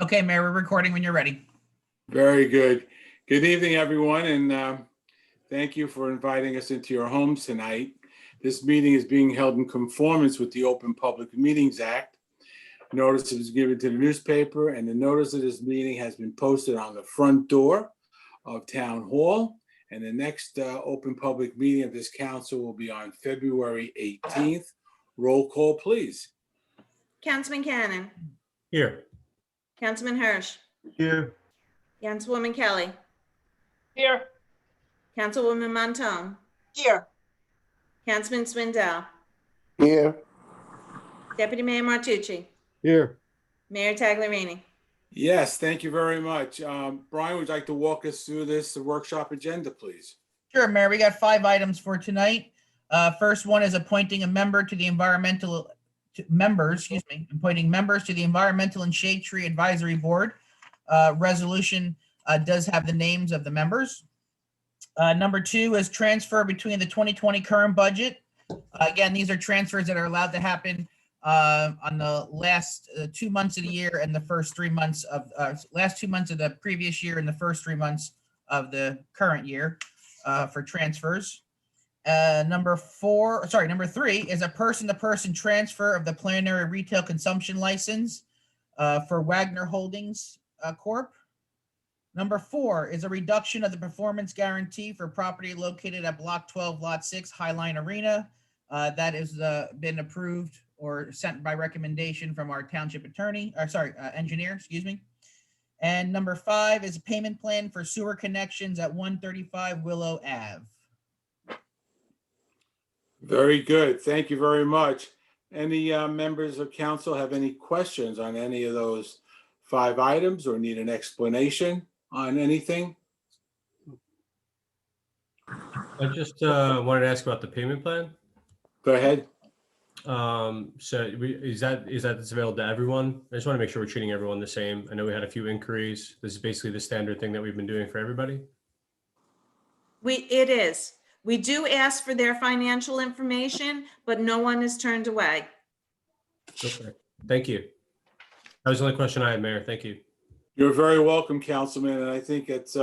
Okay, Mayor, we're recording when you're ready. Very good. Good evening, everyone, and thank you for inviting us into your homes tonight. This meeting is being held in conformance with the Open Public Meetings Act. Notice was given to the newspaper, and the notice of this meeting has been posted on the front door of Town Hall. And the next open public meeting of this council will be on February 18th. Roll call, please. Councilman Cannon, Here. Councilman Hirsch, Here. Councilwoman Kelly, Here. Councilwoman Montone, Here. Councilman Swindell, Here. Deputy Mayor Martucci, Here. Mayor Taglerini. Yes, thank you very much. Brian, would you like to walk us through this workshop agenda, please? Sure, Mayor, we got 5 items for tonight. First one is appointing a member to the appointing members to the Environmental and Shade Tree Advisory Board. Resolution does have the names of the members. Number 2 is transfer between the 2020 current budget. Again, these are transfers that are allowed to happen on the last 2 months of the year and the first 3 months of last 2 months of the previous year and the first 3 months of the current year for transfers. Number 3 is a person-to-person transfer of the plenary retail consumption license for Wagner Holdings Corp. Number 4 is a reduction of the performance guarantee for property located at Block 12, Lot 6, Highline Arena. That has been approved or sent by recommendation from our township engineer, excuse me. And number 5 is a payment plan for sewer connections at 135 Willow Ave. Very good. Thank you very much. Any members of council have any questions on any of those 5 items or need an explanation on anything? I just wanted to ask about the payment plan. Go ahead. Is that it's available to everyone? I just want to make sure we're treating everyone the same. I know we had a few inquiries. This is basically the standard thing that we've been doing for everybody. It is. We do ask for their financial information, but no one is turned away. Okay. Thank you. That was the only question I had, Mayor. Thank you. You're very welcome, Councilman, and I think it's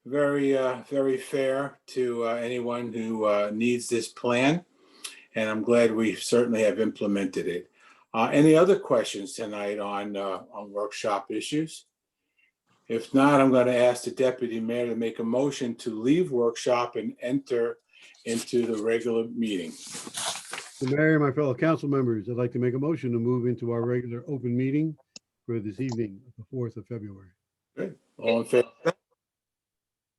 very fair to anyone who needs this plan, and I'm glad we certainly have implemented it. Any other questions tonight on workshop issues? If not, I'm going to ask the Deputy Mayor to make a motion to leave workshop and enter into the regular meeting. The Mayor and my fellow council members, I'd like to make a motion to move into our regular open meeting for this evening, the 4th of February. Good. All in favor?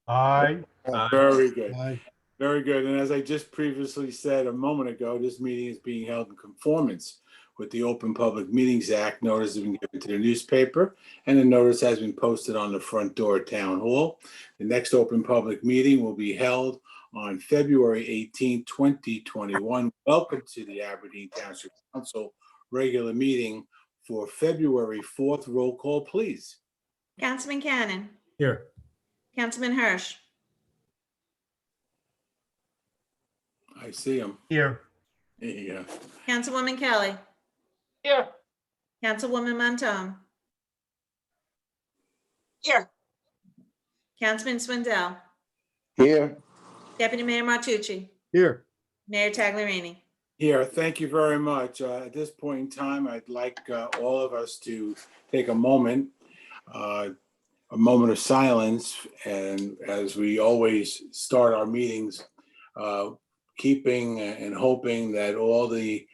Aye. Very good. Aye. Very good. And as I just previously said a moment ago, this meeting is being held in conformance with the Open Public Meetings Act. Notice has been given to the newspaper, and the notice has been posted on the front door at Town Hall. The next open public meeting will be held on February 18, 2021. Welcome to the Aberdeen Township Council regular meeting for February 4th. Roll call, please. Councilman Cannon, Here. Councilman Hirsch, I see him. Here. There you go. Councilwoman Kelly, Here. Councilwoman Montone, Here. Councilman Swindell, Here. Deputy Mayor Martucci, Here. Mayor Taglerini. Here, thank you very much. At this point in time, I'd like all of us to take a moment of silence. And as we always start our meetings, keeping and hoping that all the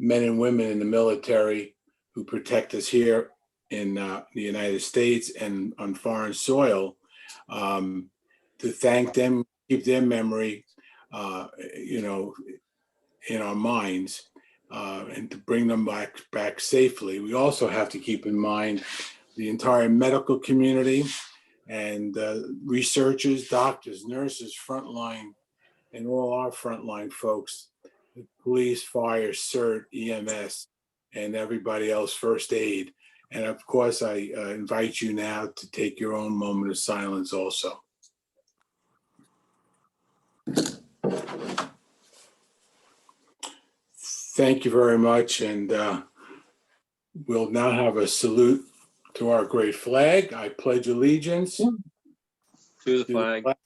men and women in the military who protect us here in the United States and on foreign soil, to thank them, keep their memory, in our minds, and to bring them back safely. We also have to keep in mind the entire medical community and researchers, doctors, nurses, frontline, and all our frontline folks, the police, fire, CERT, EMS, and everybody else, first aid. And of course, I invite you now to take your own moment of silence also. Thank you very much. And we'll now have a salute To our great flag, I pledge allegiance To the to the flag flag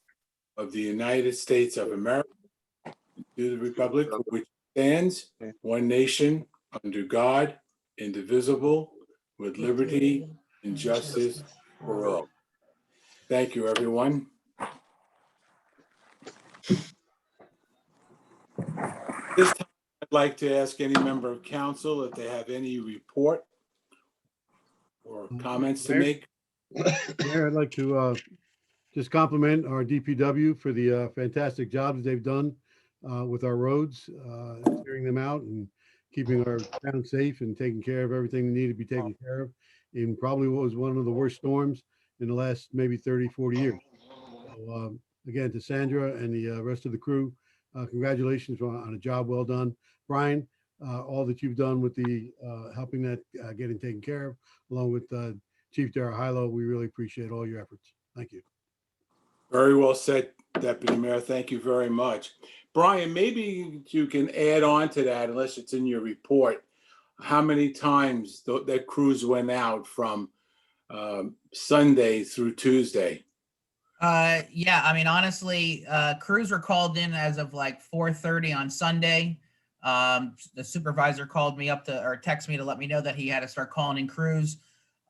of the United States of America, to the republic for which it stands, one nation, under God, indivisible, with liberty and justice for all. Thank you, everyone. This time, I'd like to ask any member of council if they have any report or comments to Mayor? make. Mayor, I'd like to just compliment our DPW for the fantastic jobs they've done with our roads, clearing them out and keeping our town safe and taking care of everything that needed to be taken care of in probably what was one of the worst storms in the last maybe 30, 40 years. So, again, to Sandra and the rest of the crew, congratulations on a job well done. Brian, all that you've done with the helping that getting taken care of, along with Chief Darahilo, we really appreciate all your efforts. Thank you. Very well said, Deputy Mayor. Thank you very much. Brian, maybe you can add on to that, unless it's in your report, how many times that crews went out from Sunday through Tuesday? Yeah, I mean, honestly, crews were called in as of like 4:30 on Sunday. The supervisor called me up or texted me to let me know that he had to start calling in crews.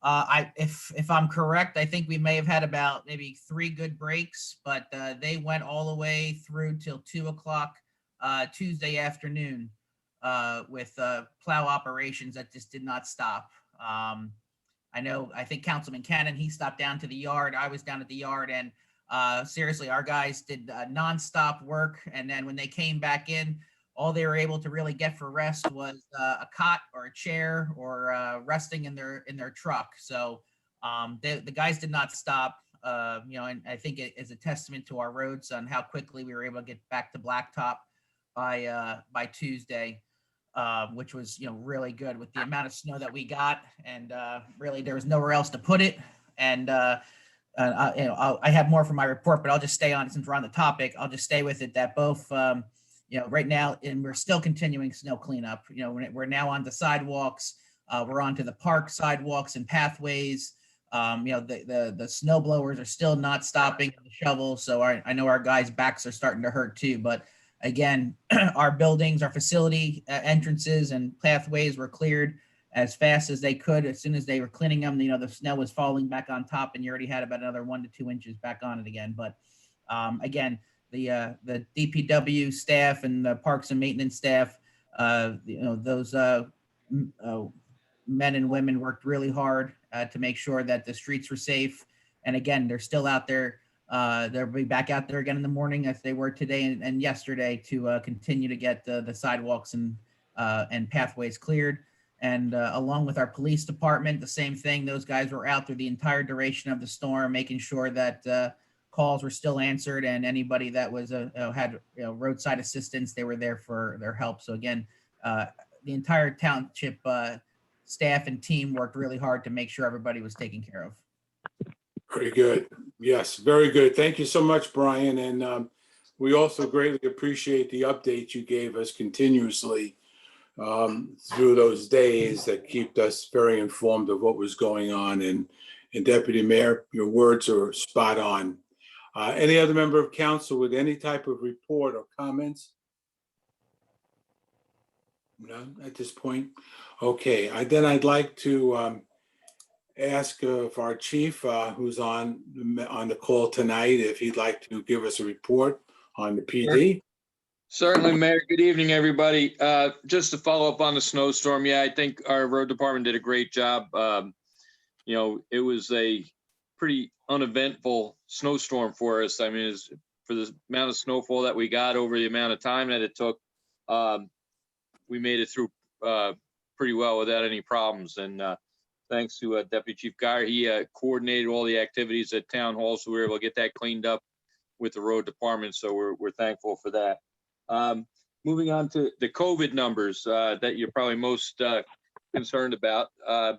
If I'm correct, I think we may have had about maybe 3 good breaks, but they went all the way through till 2:00 Tuesday afternoon with plow operations that just did not stop. I think Councilman Cannon, he stopped down to the yard. I was down at the yard, and seriously, our guys did nonstop work. And then when they came back in, all they were able to really get for rest was a cot or a chair or resting in their truck. So the guys did not stop, and I think it is a testament to our roads on how quickly we were able to get back to blacktop by Tuesday, which was, really good with the amount of snow that we got. And really there was nowhere else to put it. And I have more for my report, but I'll just stay on it since we're on the topic. I'll just stay with it that both, right now, and we're still continuing snow cleanup. We're now on the sidewalks. We're onto the park sidewalks and pathways. The snow blowers are still not stopping the shovel. So I know our guys' backs are starting to hurt too. But again, our buildings, our facility entrances and pathways were cleared as fast as they could. As soon as they were cleaning them, the snow was falling back on top, and you already had about another 1 to 2 inches back on it again. But again, the DPW staff and the parks and maintenance staff, those men and women worked really hard to make sure that the streets were safe. And again, they're still out there. They'll be back out there again in the morning as they were today and yesterday to continue to get the sidewalks and pathways cleared. And along with our police department, the same thing. Those guys were out through the entire duration of the storm, making sure that calls were still answered, and anybody that was had roadside assistance, they were there for their help. So again, the entire township staff and team worked really hard to make sure everybody was taken care of. Very good. Yes, very good. Thank you so much, Brian. And we also greatly appreciate the update you gave us continuously through those days that kept us very informed of what was going on. And Deputy Mayor, your words are spot on. Any other member of council with any type of report or comments? None at this point. Okay, I'd like to ask if our chief, who's on the call tonight, if he'd like to give us a report on the PD. Certainly, Mayor. Good evening, everybody. Just to follow up on the snowstorm, I think our road department did a great job. It was a pretty uneventful snowstorm for us. I mean, for the amount of snowfall that we got over the amount of time that it took, we made it through pretty well without any problems. And thanks to Deputy Chief Guyer, he coordinated all the activities at Town Hall, so we were able to get that cleaned up with the road department. So we're thankful for that. Moving on to the COVID numbers that you're probably most concerned about. I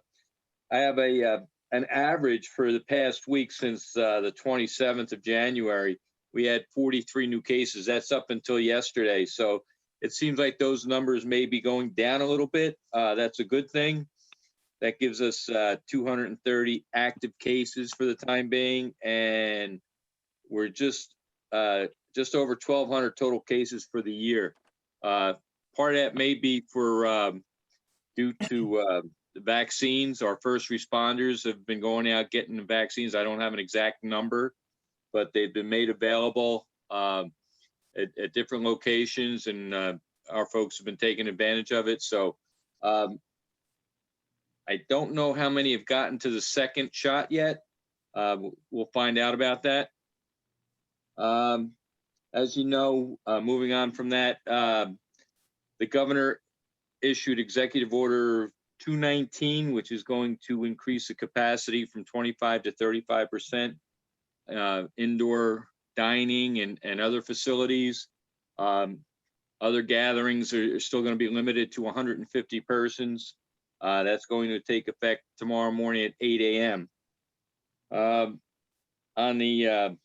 have an average for the past week since the 27th of January. We had 43 new cases. That's up until yesterday. So it seems like those numbers may be going down a little bit. That's a good thing. That gives us 230 active cases for the time being, and we're just over 1,200 total cases for the year. Part of that may be for due to the vaccines. Our first responders have been going out getting the vaccines. I don't have an exact number, but they've been made available at different locations, and our folks have been taking advantage of it. So I don't know how many have gotten to the second shot yet. We'll find out about that. As you know, moving on from that, the governor issued Executive Order 219, which is going to increase the capacity from 25 to 35%, indoor dining and other facilities. Other gatherings are still going to be limited to 150 persons. That's going to take effect tomorrow morning at 8 a.m. On the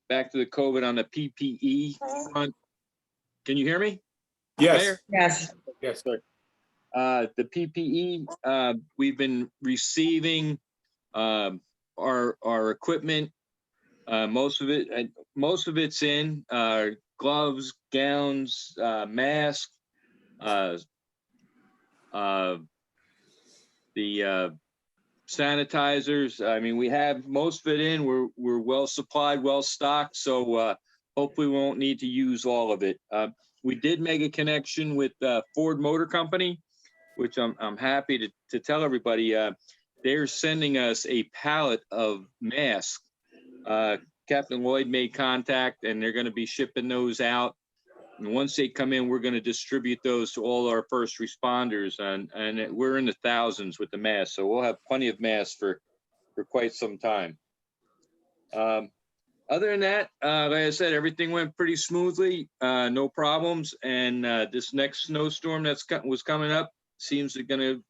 back to the COVID on the PPE front. Can you hear me? Yes, Mayor? Yes. yes. The PPE, we've been receiving our equipment. Most of it's in gloves, gowns, masks, the sanitizers. I mean, we have most of it in. We're well supplied, well stocked. So hopefully we won't need to use all of it. We did make a connection with Ford Motor Company, which I'm happy to tell everybody. They're sending us a pallet of masks. Captain Lloyd made contact, and they're going to be shipping those out. And once they come in, we're going to distribute those to all our first responders, and we're in the thousands with the masks, so we'll have plenty of masks for quite some time. Other than that, like I said, everything went pretty smoothly, no problems, and this next snowstorm was coming up seems to going to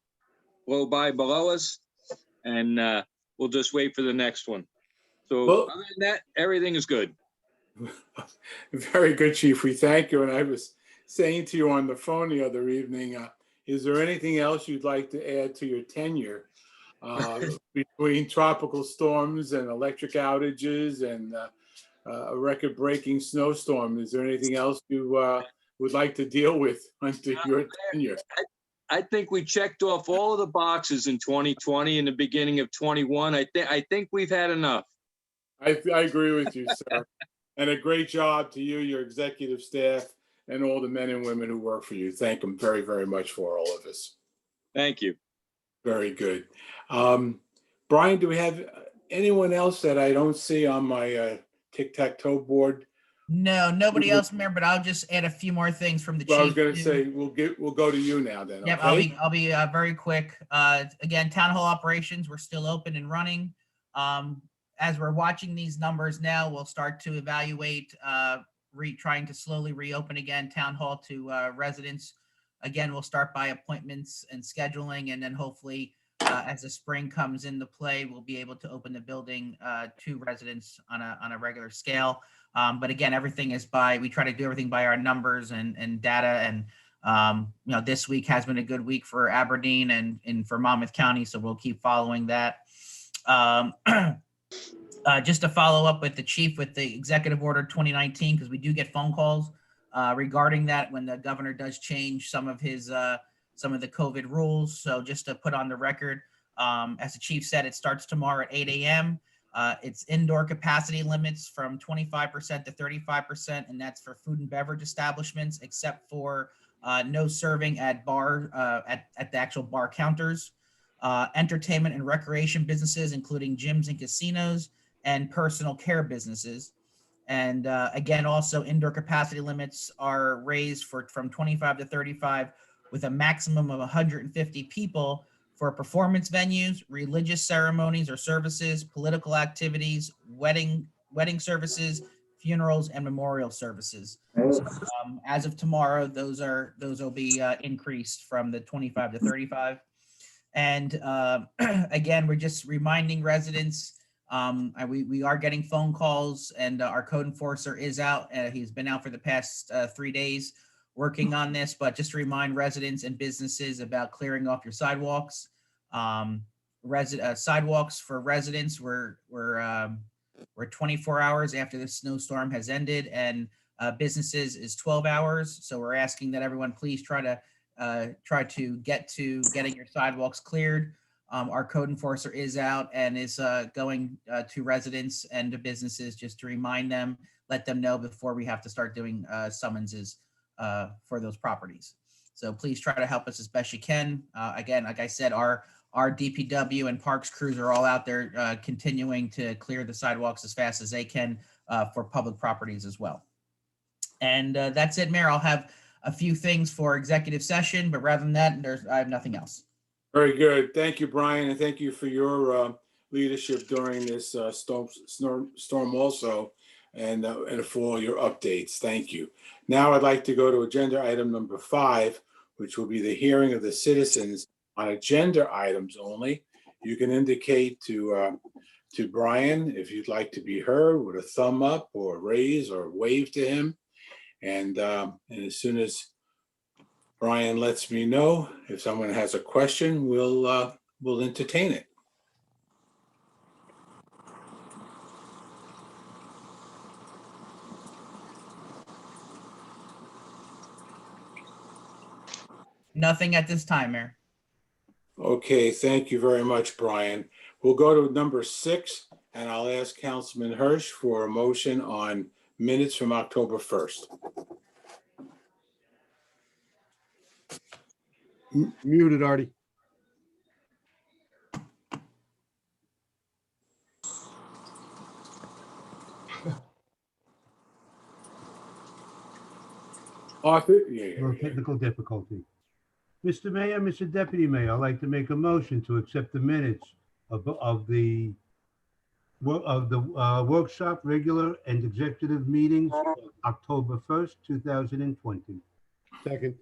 blow by below us, and we'll just wait for the next one. So Well, other than that, everything is good. very good, Chief. We thank you. And I was saying to you on the phone the other evening, is there anything else you'd like to add to your tenure between tropical storms and electric outages and a record-breaking snowstorm? Is there anything else you would like to deal with under your tenure? I think we checked off all of the boxes in 2020 and the beginning of 21. I think we've had enough. I agree with you, sir. And a great job to you, your executive staff, and all the men and women who work for you. Thank them very, very much for all of us. Thank you. Very good. Brian, do we have anyone else that I don't see on my tic-tac-toe board? No, nobody else, Mayor, but I'll just add a few more things from the chief. Well, I was going to too. say, we'll go to you now then. Yep, Okay? I'll be very quick. Again, town hall operations, we're still open and running. As we're watching these numbers now, we'll start to evaluate trying to slowly reopen again town hall to residents. Again, we'll start by appointments and scheduling, and then hopefully as the spring comes into play, we'll be able to open the building to residents on a regular scale. But again, everything is we try to do everything by our numbers and data. And this week has been a good week for Aberdeen and for Monmouth County, so we'll keep following that. Just to follow up with the chief with the Executive Order 2019, because we do get phone calls regarding that when the governor does change some of the COVID rules. So just to put on the record, as the chief said, it starts tomorrow at 8 a.m. It's indoor capacity limits from 25% to 35%, and that's for food and beverage establishments, except for no serving at the actual bar counters. Entertainment and recreation businesses, including gyms and casinos, and personal care businesses. And again, also indoor capacity limits are raised from 25 to 35 with a maximum of 150 people for performance venues, religious ceremonies or services, political activities, wedding services, funerals, and memorial services. So, as of tomorrow, those will be increased from the 25 to 35. And again, we're just reminding residents, we are getting phone calls, and our code enforcer is out. He's been out for the past 3 days working on this, but just to remind residents and businesses about clearing off your sidewalks. Sidewalks for residents we're 24 hours after the snowstorm has ended, and businesses is 12 hours. So we're asking that everyone please try to get to getting your sidewalks cleared. Our code enforcer is out and is going to residents and to businesses just to remind them, let them know before we have to start doing summonses for those properties. So please try to help us as best you can. Again, like I said, our DPW and parks crews are all out there continuing to clear the sidewalks as fast as they can for public properties as well. And that's it, Mayor. I'll have a few things for executive session, but rather than that, I have nothing else. Very good. Thank you, Brian, and thank you for your leadership during this storm also, and for all your updates. Thank you. Now I'd like to go to agenda item number 5, which will be the hearing of the citizens on agenda items only. You can indicate to Brian if you'd like to be heard with a thumb up or raise or wave to him. And as soon as Brian lets me know, if someone has a question, we'll entertain it. Nothing at this time, Mayor. Okay, thank you very much, Brian. We'll go to number 6, and I'll ask Councilman Hirsch for a motion on minutes from October 1st. Muted, Artie. Arthur? No technical difficulty. Mr. Mayor, Mr. Deputy Mayor, I'd like to make a motion to accept the minutes of the workshop, regular and executive meetings of October 1st, 2020. Second.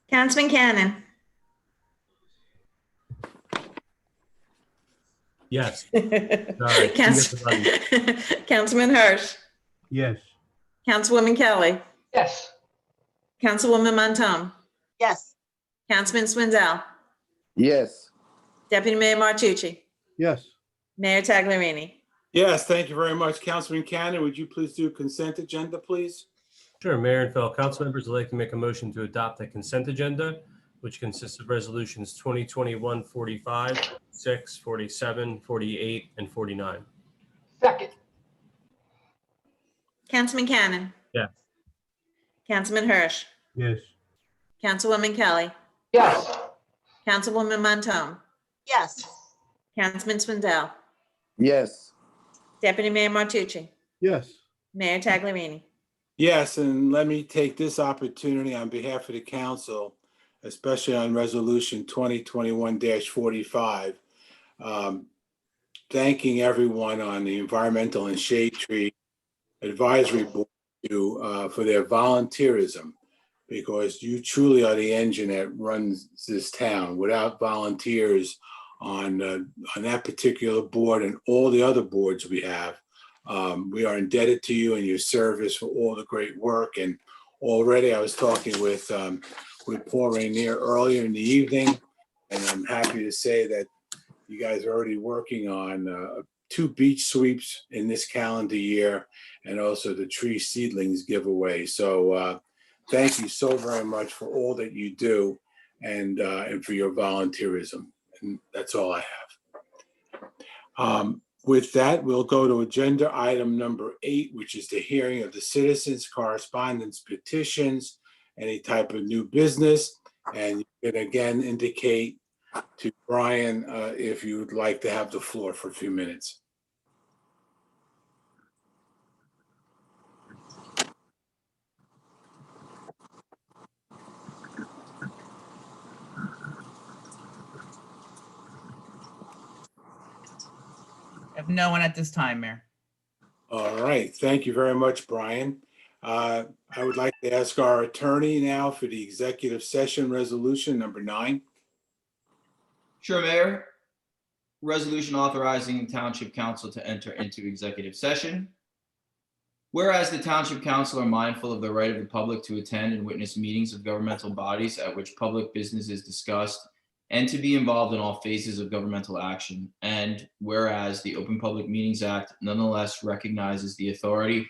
Councilman Cannon. Yes. Sorry. Councilman Hirsch. Yes. Councilwoman Kelly. Yes. Councilwoman Montone. Yes. Councilman Swindell. Yes. Deputy Mayor Martucci. Yes. Mayor Taglerini. Yes, thank you very much. Councilman Cannon, would you please do consent agenda, please? Sure, Mayor and fellow council members, I'd like to make a motion to adopt the consent agenda, which consists of resolutions 2021-45, 6, 47, 48, and 49. Second. Councilman Cannon. Yes. Councilman Hirsch. Yes. Councilwoman Kelly. Yes. Councilwoman Montone. Yes. Councilman Swindell. Yes. Deputy Mayor Martucci. Yes. Mayor Taglerini. Yes, and let me take this opportunity on behalf of the council, especially on resolution 2021-45, thanking everyone on the Environmental and Shade Tree Advisory Board for their volunteerism, because you truly are the engine that runs this town. Without volunteers on that particular board and all the other boards we have, we are indebted to you and your service for all the great work. And already I was talking with Paul Rainier earlier in the evening, and I'm happy to say that you guys are already working on 2 beach sweeps in this calendar year, and also the tree seedlings giveaway. So thank you so very much for all that you do, and for your volunteerism. And that's all I have. With that, we'll go to agenda item number 8, which is the hearing of the citizens, correspondence, petitions, any type of new business. And you can again indicate to Brian if you would like to have the floor for a few minutes. I have no one at this time, Mayor. All right, thank you very much, Brian. I would like to ask our attorney now for the executive session resolution number 9. Sure, Mayor. Resolution authorizing Township Council to enter into executive session. Whereas the Township Council are mindful of the right of the public to attend and witness meetings of governmental bodies at which public business is discussed, and to be involved in all phases of governmental action. And whereas the Open Public Meetings Act nonetheless recognizes the authority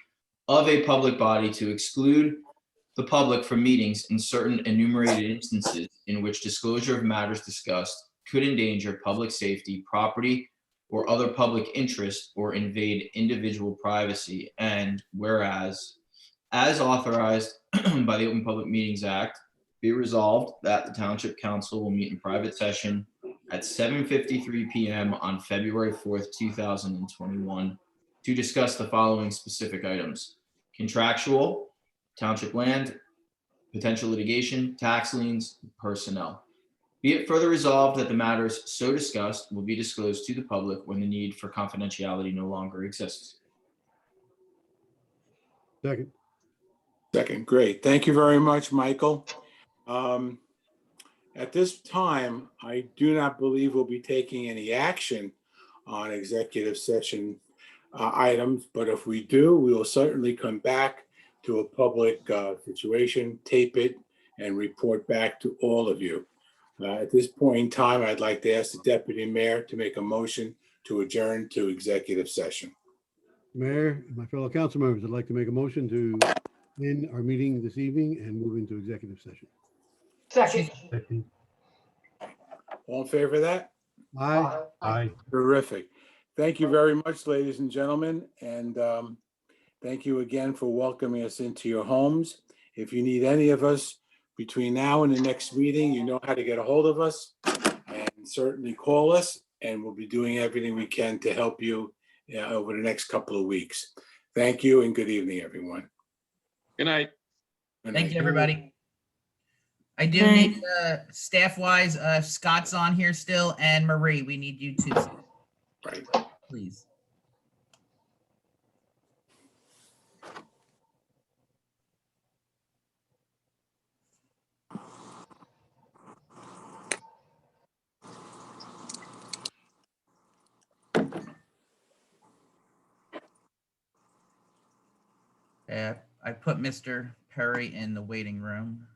of a public body to exclude the public from meetings in certain enumerated instances in which disclosure of matters discussed could endanger public safety, property, or other public interest or invade individual privacy. And whereas, as authorized by the Open Public Meetings Act, be resolved that the Township Council will meet in private session at 7:53 PM on February 4th, 2021 to discuss the following specific items: contractual, township land, potential litigation, tax liens, personnel. Be it further resolved that the matters so discussed will be disclosed to the public when the need for confidentiality no longer exists. Second. Second, great. Thank you very much, Michael. At this time, I do not believe we'll be taking any action on executive session items, but if we do, we will certainly come back to a public situation, tape it, and report back to all of you. At this point in time, I'd like to ask the deputy mayor to make a motion to adjourn to executive session. Mayor, and my fellow council members, I'd like to make a motion to end our meeting this evening and move into executive session. Second. Second. All in favor of that? Aye. Aye. Terrific. Thank you very much, ladies and gentlemen, and thank you again for welcoming us into your homes. If you need any of us between now and the next meeting, you know how to get a hold of us, and certainly call us, and we'll be doing everything we can to help you over the next couple of weeks. Thank you and good evening, everyone. Good night. Good Thank night. you, everybody. I do Thank- need, staff-wise, Scott's on here still, and Marie, we need you too, Right. please. I put Mr. Perry in the waiting room.